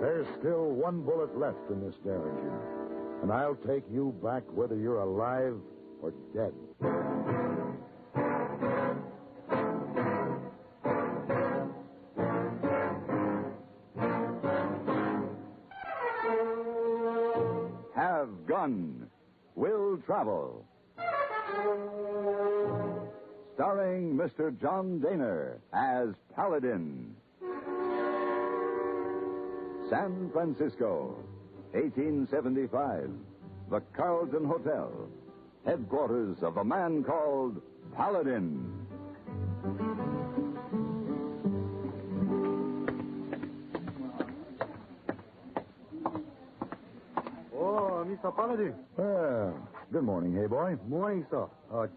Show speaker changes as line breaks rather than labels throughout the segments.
There's still one bullet left in this Derringer, and I'll take you back whether you're alive or dead.
Have Gun, Will Travel. Starring Mr. John Daner as Paladin. San Francisco, 1875. The Carlton Hotel, headquarters of a man called Paladin.
Oh, Mr. Paladin.
Good morning, hey boy.
Morning, sir.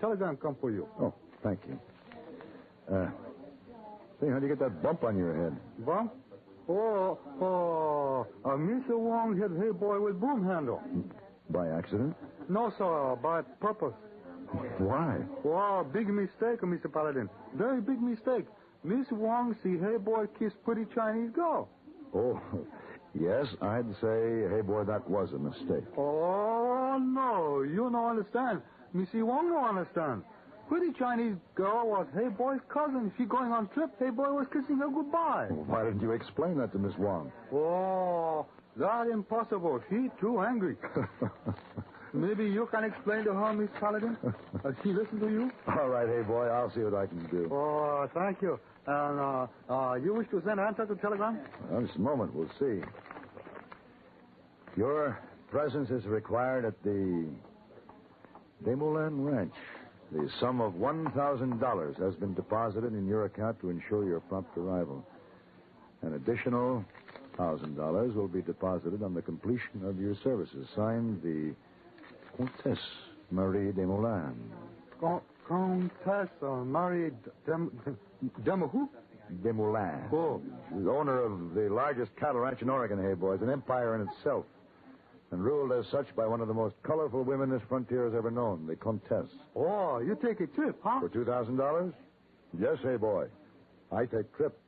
Telegram come for you.
Oh, thank you. Say, how'd you get that bump on your head?
Bump? Mr. Wong hit hey boy with broom handle.
By accident?
No, sir, by purpose.
Why?
Oh, big mistake, Mr. Paladin. Very big mistake. Miss Wong see hey boy kiss pretty Chinese girl.
Oh, yes, I'd say, hey boy, that was a mistake.
Oh, no, you don't understand. Missy Wong don't understand. Pretty Chinese girl was hey boy's cousin. She going on trip. Hey boy was kissing her goodbye.
Well, why didn't you explain that to Miss Wong?
Oh, that impossible. She too angry. Maybe you can explain to her, Miss Paladin. She listen to you?
All right, hey boy, I'll see what I can do.
Oh, thank you. And you wish to send answer to telegram?
Just a moment, we'll see. Your presence is required at the Desmoulins Ranch. The sum of $1,000 has been deposited in your account to ensure your prompt arrival. An additional $1,000 will be deposited on the completion of your services. Signed, the Contessa Marie Desmoulins.
Contessa Marie Desmoulins?
Desmoulins.
Oh.
She's the owner of the largest cattle ranch in Oregon, hey boys, an empire in itself, and ruled as such by one of the most colorful women this frontier has ever known, the Contessa.
Oh, you take a trip, huh?
For $2,000? Yes, hey boy. I take trip.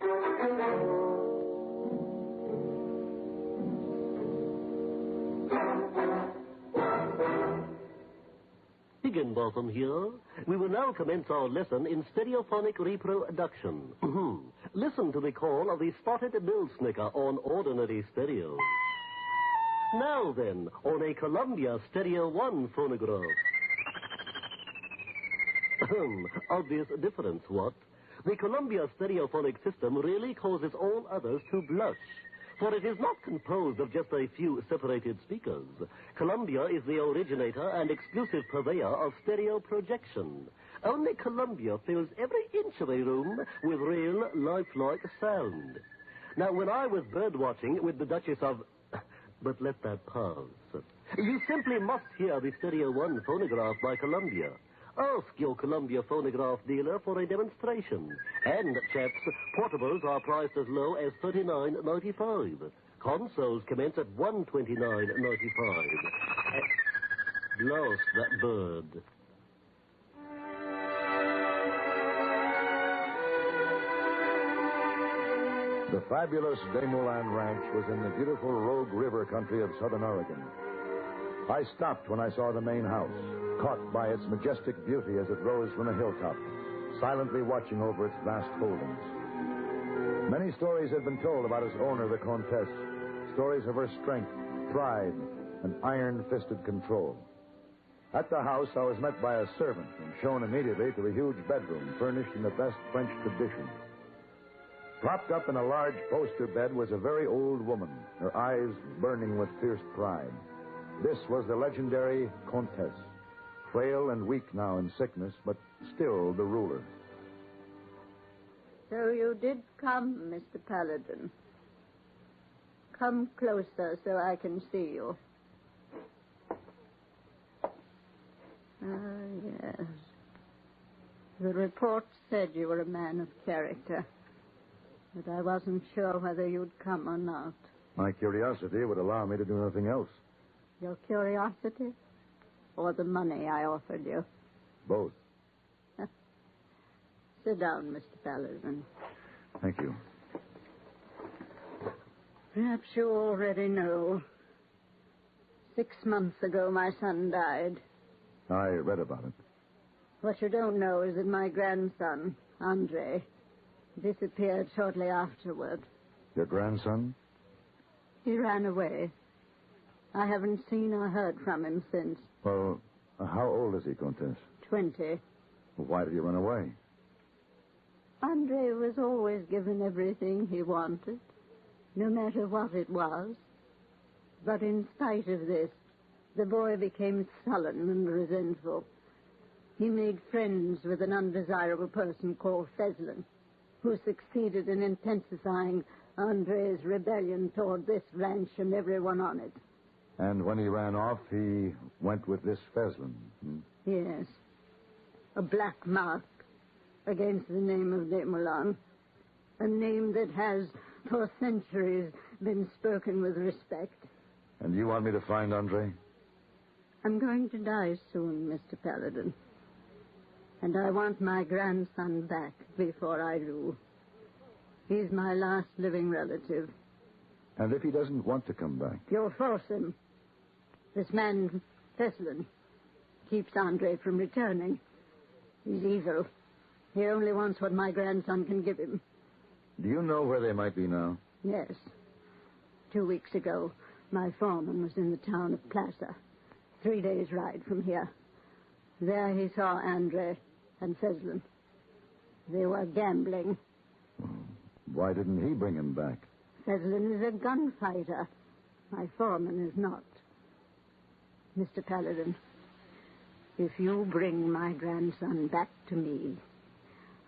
Higginbotham here. We will now commence our lesson in stereophonic reproduction. Listen to the call of the spotted bill snicker on ordinary stereo. Now then, on a Columbia Stereo 1 phonograph. Obvious difference, what? The Columbia stereophonic system really causes all others to blush, for it is not composed of just a few separated speakers. Columbia is the originator and exclusive purveyor of stereo projection. Only Columbia fills every inch of a room with real, lifelike sound. Now, when I was bird-watching with the Duchess of... But let that pass. You simply must hear the Stereo 1 phonograph by Columbia. Ask your Columbia phonograph dealer for a demonstration. And, chaps, portables are priced as low as $39.95. Consoles commence at $129.95. Lost that bird.
The fabulous Desmoulins Ranch was in the beautiful Rogue River country of southern Oregon. I stopped when I saw the main house, caught by its majestic beauty as it rose from a hilltop, silently watching over its vast holdings. Many stories had been told about its owner, the Contessa, stories of her strength, pride, and iron-fisted control. At the house, I was met by a servant and shown immediately to a huge bedroom furnished in the best French tradition. Propped up in a large poster bed was a very old woman, her eyes burning with fierce pride. This was the legendary Contessa, frail and weak now in sickness, but still the ruler.
So you did come, Mr. Paladin. Come closer so I can see you. Ah, yes. The report said you were a man of character, but I wasn't sure whether you'd come or not.
My curiosity would allow me to do nothing else.
Your curiosity? Or the money I offered you?
Both.
Sit down, Mr. Paladin.
Thank you.
Perhaps you already know. 6 months ago, my son died.
I read about it.
What you don't know is that my grandson, Andre, disappeared shortly afterward.
Your grandson?
He ran away. I haven't seen or heard from him since.
Well, how old is he, Contessa?
20.
Why did he run away?
Andre was always given everything he wanted, no matter what it was. But in spite of this, the boy became sullen and resentful. He made friends with an undesirable person called Feslin, who succeeded in intensifying Andre's rebellion toward this ranch and everyone on it.
And when he ran off, he went with this Feslin.
Yes. A black mark against the name of Desmoulins. A name that has, for centuries, been spoken with respect.
And you want me to find Andre?
I'm going to die soon, Mr. Paladin. And I want my grandson back before I do. He's my last living relative.
And if he doesn't want to come back?
You'll force him. This man, Feslin, keeps Andre from returning. He's evil. He only wants what my grandson can give him.
Do you know where they might be now?
Yes. 2 weeks ago, my foreman was in the town of Plaza, 3 days' ride from here. There he saw Andre and Feslin. They were gambling.
Why didn't he bring him back?
Feslin is a gunfighter. My foreman is not. Mr. Paladin, if you bring my grandson back to me,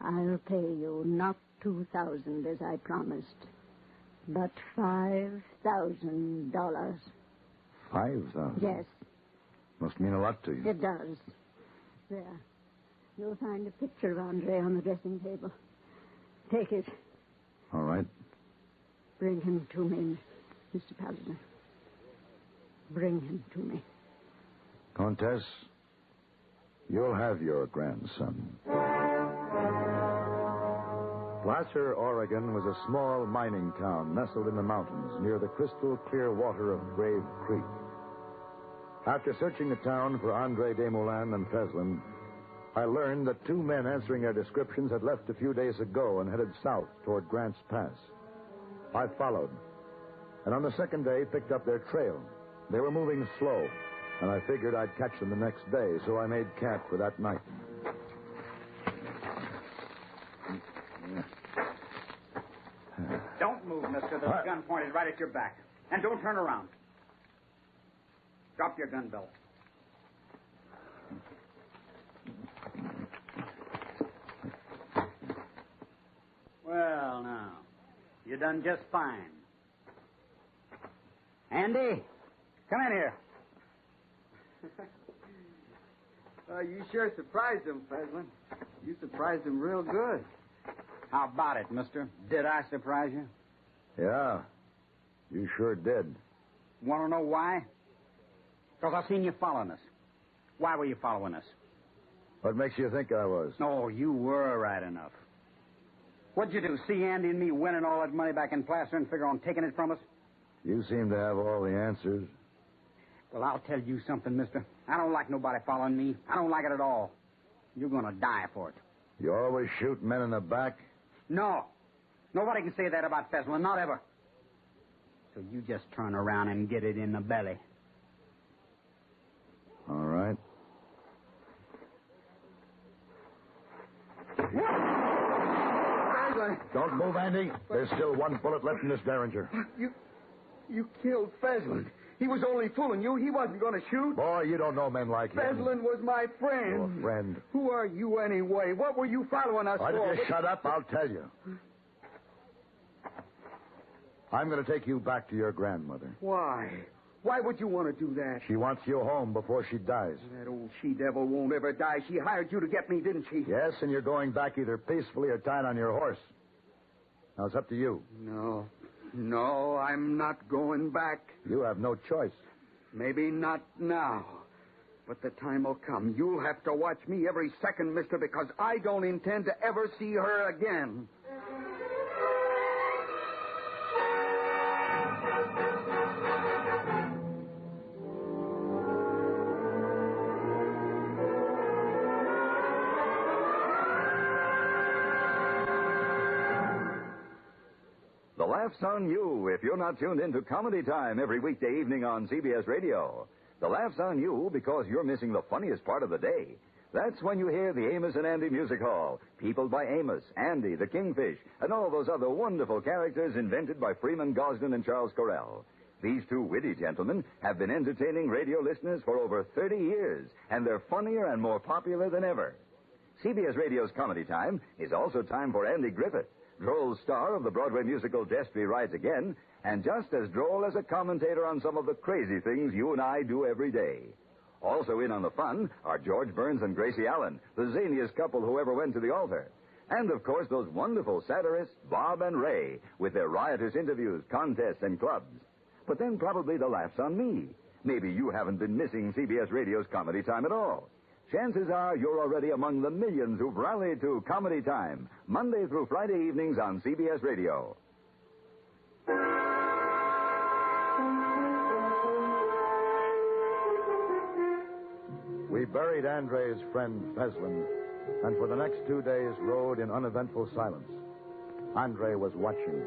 I'll pay you not $2,000 as I promised, but $5,000.
$5,000?
Yes.
Must mean a lot to you.
It does. There. You'll find a picture of Andre on the dressing table. Take it.
All right.
Bring him to me, Mr. Paladin. Bring him to me.
Contessa, you'll have your grandson. Placer, Oregon was a small mining town nestled in the mountains near the crystal clear water of Grave Creek. After searching the town for Andre Desmoulins and Feslin, I learned that 2 men answering their descriptions had left a few days ago and headed south toward Grant's Pass. I followed, and on the second day picked up their trail. They were moving slow, and I figured I'd catch them the next day, so I made camp for that night.
Don't move, mister. There's a gun pointed right at your back. And don't turn around. Drop your gun belt. Well, now, you done just fine. Andy, come in here.
You sure surprised him, Feslin. You surprised him real good.
How about it, mister? Did I surprise you?
Yeah, you sure did.
Want to know why? Because I seen you following us. Why were you following us?
What makes you think I was?
No, you were right enough. What'd you do, see Andy and me winning all that money back in Placer and figure on taking it from us?
You seem to have all the answers.
Well, I'll tell you something, mister. I don't like nobody following me. I don't like it at all. You're going to die for it.
You always shoot men in the back?
No. Nobody can say that about Feslin, not ever. So you just turn around and get it in the belly.
All right.
Feslin,
Don't move, Andy. There's still 1 bullet left in this Derringer.
you killed Feslin. He was only fooling you. He wasn't going to shoot.
Boy, you don't know men like him.
Feslin was my friend.
Your friend.
Who are you anyway? What were you following us
Why
for?
don't you shut up? I'll tell you. I'm going to take you back to your grandmother.
Why? Why would you want to do that?
She wants you home before she dies.
That old she-devil won't ever die. She hired you to get me, didn't she?
Yes, and you're going back either peacefully or tied on your horse. Now, it's up to you.
No, I'm not going back.
You have no choice.
Maybe not now. But the time will come. You'll have to watch me every second, mister, because I don't intend to ever see her again.
laugh's on you if you're not tuned into Comedy Time every weekday evening on CBS Radio. The laugh's on you because you're missing the funniest part of the day. That's when you hear the Amos and Andy Music Hall, peopled by Amos, Andy, the Kingfish, and all those other wonderful characters invented by Freeman Gosden and Charles Correll. These two witty gentlemen have been entertaining radio listeners for over 30 years, and they're funnier and more popular than ever. CBS Radio's Comedy Time is also time for Andy Griffith, droll star of the Broadway musical Destry Rides Again, and just as droll as a commentator on some of the crazy things you and I do every day. Also in on the fun are George Burns and Gracie Allen, the zaniest couple who ever went to the altar. And, of course, those wonderful satirists, Bob and Ray, with their riotous interviews, contests, and clubs. But then probably the laugh's on me. Maybe you haven't been missing CBS Radio's Comedy Time at all. Chances are you're already among the millions who've rallied to Comedy Time, Monday through Friday evenings on CBS Radio.
We buried Andre's friend Peslin, and for the next 2 days rode in uneventful silence. Andre was watching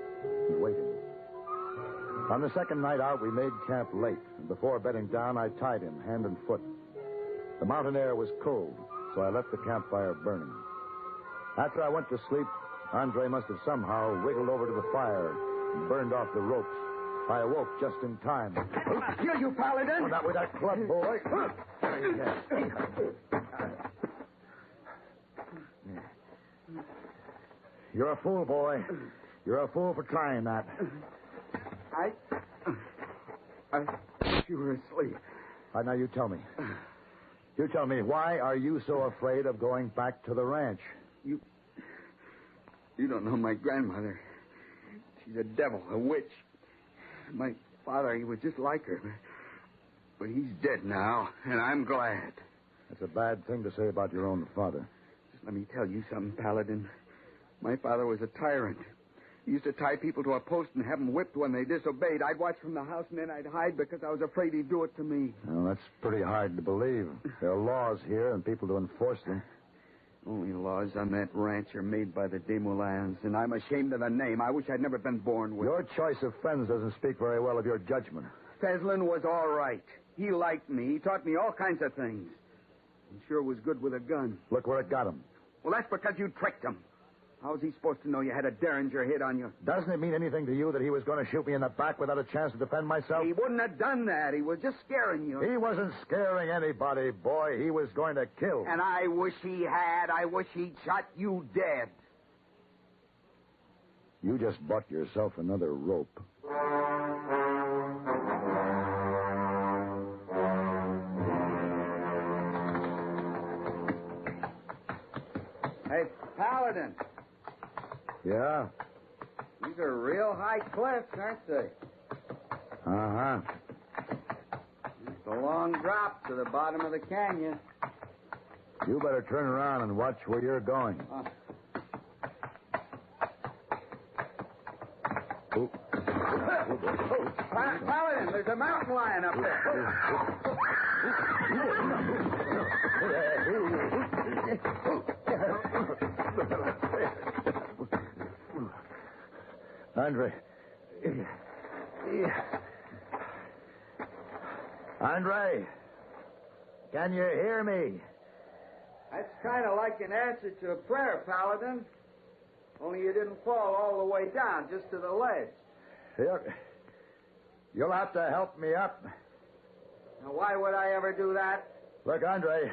and waiting. On the second night out, we made camp late, and before bedding down, I tied him hand and foot. The mountain air was cold, so I left the campfire burning. After I went to sleep, Andre must have somehow wiggled over to the fire and burned off the ropes. I awoke just in time.
Here, you paladin!
Oh, not with that club, boy. You're a fool, boy. You're a fool for trying that.
You were asleep.
Now, you tell me. You tell me, why are you so afraid of going back to the ranch?
You don't know my grandmother. She's a devil, a witch. My father, he was just like her. But he's dead now, and I'm glad.
That's a bad thing to say about your own father.
Just let me tell you something, Paladin. My father was a tyrant. He used to tie people to a post and have them whipped when they disobeyed. I'd watch from the house, and then I'd hide because I was afraid he'd do it to me.
Well, that's pretty hard to believe. There are laws here and people to enforce them.
Only laws on that ranch are made by the Desmoulins, and I'm ashamed of the name. I wish I'd never been born with
Your choice of friends doesn't speak very well of your judgment.
Peslin was all right. He liked me. He taught me all kinds of things. He sure was good with a gun.
Look where it got him.
Well, that's because you tricked him. How was he supposed to know you had a Derringer hit on you?
Doesn't it mean anything to you that he was going to shoot me in the back without a chance to defend myself?
He wouldn't have done that. He was just scaring you.
He wasn't scaring anybody, boy. He was going to kill.
And I wish he had. I wish he'd shot you dead.
You just bought yourself another rope.
Hey, Paladin.
Yeah?
These are real high cliffs, aren't they?
Uh-huh.
It's a long drop to the bottom of the canyon.
You better turn around and watch where you're going.
Paladin, there's a mountain lion up there.
Andre. Andre. Can you hear me?
That's kind of like an answer to a prayer, Paladin. Only you didn't fall all the way down, just to the ledge.
You'll have to help me up.
Now, why would I ever do that?
Look, Andre.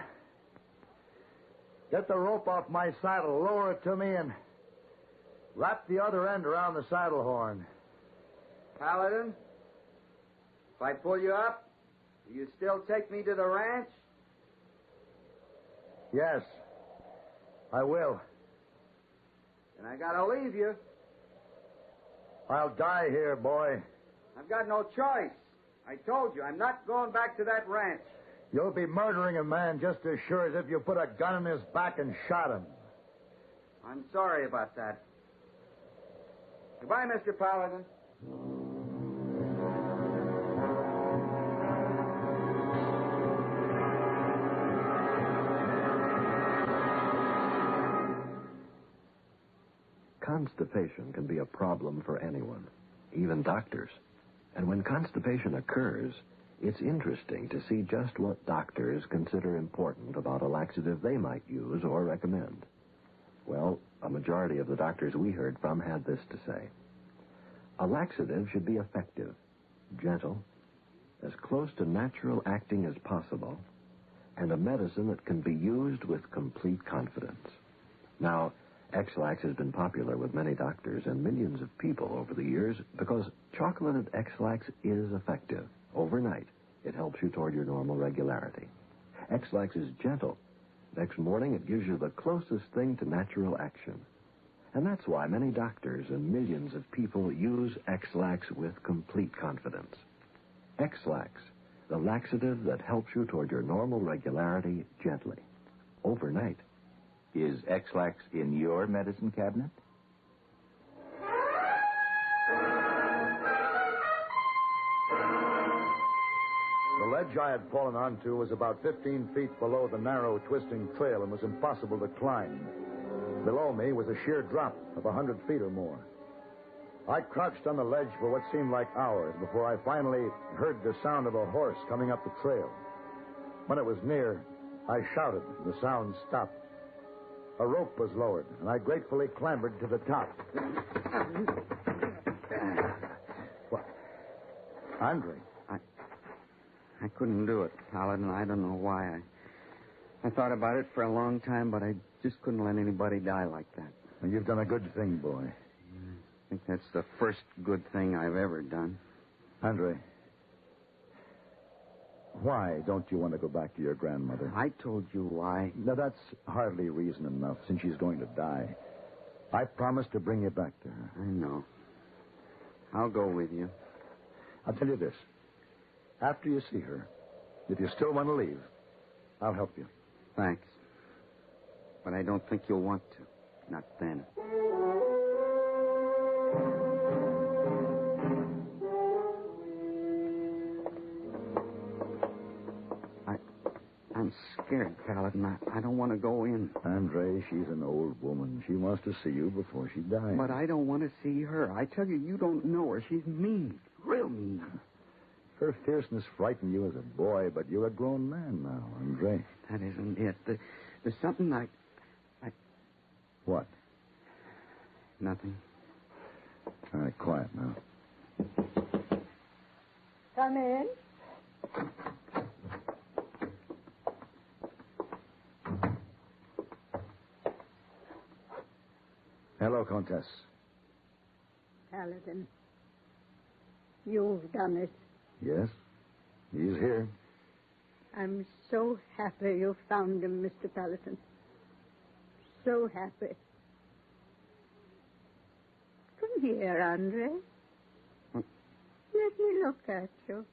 Get the rope off my saddle, lower it to me, and wrap the other end around the saddle horn.
Paladin, if I pull you up, will you still take me to the ranch?
Yes, I will.
Then I gotta leave you.
I'll die here, boy.
I've got no choice. I told you, I'm not going back to that ranch.
You'll be murdering a man just as sure as if you put a gun in his back and shot him.
I'm sorry about that. Goodbye, Mr. Paladin.
Constipation can be a problem for anyone. even doctors. And when constipation occurs, it's interesting to see just what doctors consider important about a laxative they might use or recommend. Well, a majority of the doctors we heard from had this to say. A laxative should be effective, gentle, as close to natural acting as possible, and a medicine that can be used with complete confidence. Now, X-Lax has been popular with many doctors and millions of people over the years because chocolated X-Lax is effective. Overnight, it helps you toward your normal regularity. X-Lax is gentle. Next morning, it gives you the closest thing to natural action. And that's why many doctors and millions of people use X-Lax with complete confidence. X-Lax, the laxative that helps you toward your normal regularity gently, overnight.
Is X-Lax in your medicine cabinet?
The ledge I had fallen onto was about 15 feet below the narrow, twisting trail and was impossible to climb. Below me was a sheer drop of 100 feet or more. I crouched on the ledge for what seemed like hours before I finally heard the sound of a horse coming up the trail. When it was near, I shouted, and the sound stopped. A rope was lowered, and I gratefully clambered to the top. What? Andre?
I couldn't do it, Paladin. I don't know why. I thought about it for a long time, but I just couldn't let anybody die like that.
Well, you've done a good thing, boy.
I think that's the first good thing I've ever done.
Andre, why don't you want to go back to your grandmother?
I told you why.
Now, that's hardly reason enough, since she's going to die. I promised to bring you back to her.
I know. I'll go with you.
I'll tell you this. After you see her, if you still want to leave, I'll help you.
Thanks. But I don't think you'll want to. Not then. I'm scared, Paladin. I don't want to go in.
Andre, she's an old woman. She wants to see you before she dies.
But I don't want to see her. I tell you, you don't know her. She's mean. Real mean.
Her fierceness frightened you as a boy, but you're a grown man now, Andre.
That isn't it. There's something I...
What?
Nothing.
All right, quiet now.
Come in.
Hello, Contessa.
Paladin, you've done it.
Yes? He's here.
I'm so happy you found him, Mr. Paladin. So happy. Come here, Andre.
What?
Let me look at you.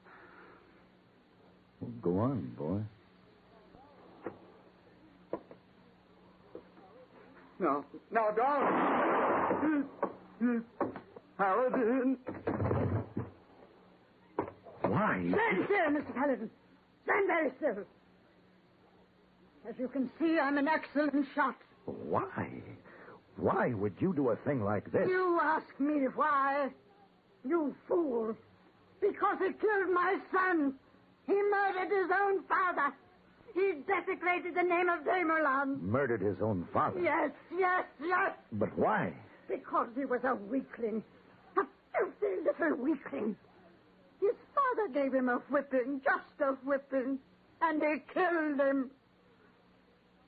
Well, go on, boy.
No, don't. Paladin.
Why?
Stand still, Mr. Paladin. Stand very still. As you can see, I'm an excellent shot.
Why? Why would you do a thing like this?
You ask me why? You fool. Because he killed my son. He murdered his own father. He desecrated the name of Damerlan.
Murdered his own father?
Yes.
But why?
Because he was a weakling. A filthy little weakling. His father gave him a whipping, just a whipping, and he killed him.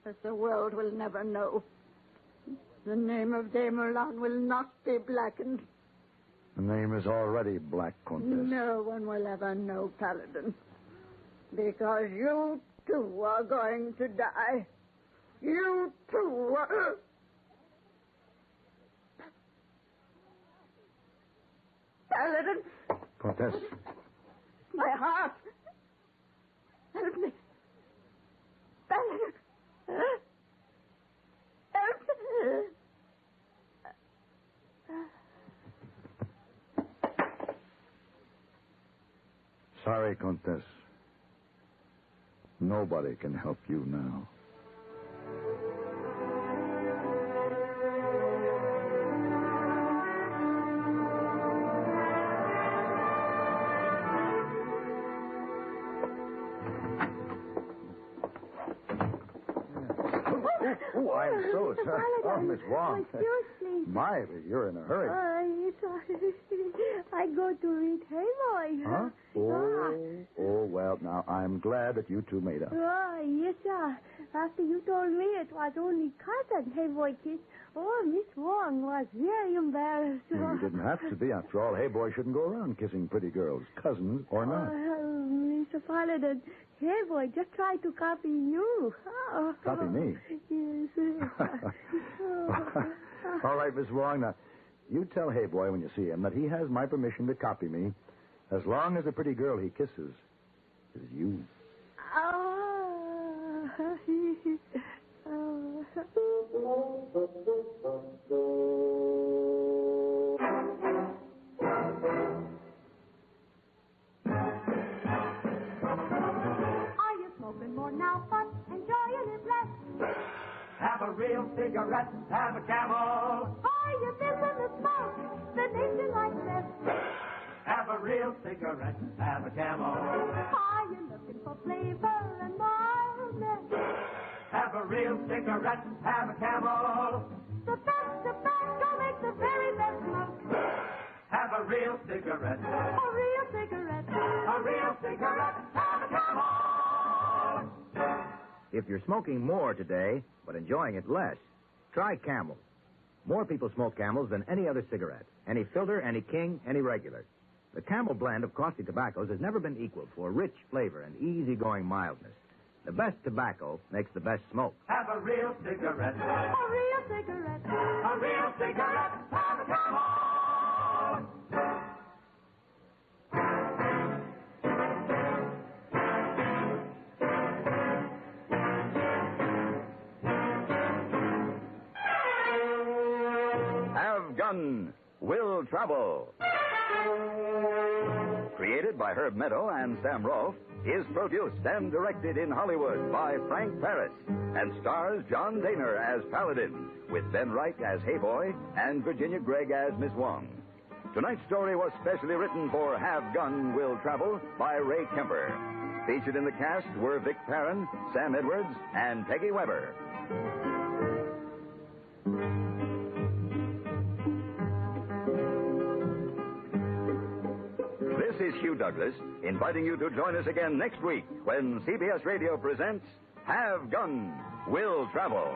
But the world will never know. The name of Damerlan will not be blackened.
The name is already black, Contessa.
No one will ever know, Paladin. Because you, too, are going to die. You, too, are... Paladin!
Contessa.
My heart! Help me! Paladin! Help me!
Sorry, Contessa. Nobody can help you now. fine suit. Oh, Miss Wong.
Excuse, please.
My, you're in a hurry.
I go to read Hey Boy.
Huh? Oh, well, now, I'm glad that you two made up.
Yes, sir. After you told me it was only cousin Hey Boy kiss, Miss Wong was very embarrassed.
Well, you didn't have to be. After all, Hey Boy shouldn't go around kissing pretty girls, cousins or not.
Mr. Paladin, Hey Boy just tried to copy you.
Copy me?
Yes.
All right, Miss Wong, now, you tell Hey Boy when you see him that he has my permission to copy me as long as the pretty girl he kisses is you.
Are you smoking more now, but enjoying it less?
Have a real cigarette, have a Camel.
Are you missing the smoke that makes you like this?
Have a real cigarette, have a Camel.
Are you looking for flavor and mildness?
Have a real cigarette, have a Camel.
The best tobacco makes the very best smoke.
Have a real cigarette,
A real cigarette.
a real cigarette, have a Camel.
If you're smoking more today, but enjoying it less, try Camel. More people smoke Camels than any other cigarette. Any filter, any king, any regular. The Camel blend of costly tobaccos has never been equaled for rich flavor and easygoing mildness. The best tobacco makes the best smoke.
Have a real cigarette,
A real cigarette.
a real cigarette, have a Camel.
Have Gun Will Travel. Created by Herb Meadow and Sam Rolfe, is produced and directed in Hollywood by Frank Paris and stars John Daner as Paladin, with Ben Wright as Hey Boy and Virginia Gregg as Miss Wong. Tonight's story was specially written for Have Gun Will Travel by Ray Kemper. Featured in the cast were Vic Perrin, Sam Edwards, and Peggy Weber. This is Hugh Douglas, inviting you to join us again next week when CBS Radio presents Have Gun Will Travel.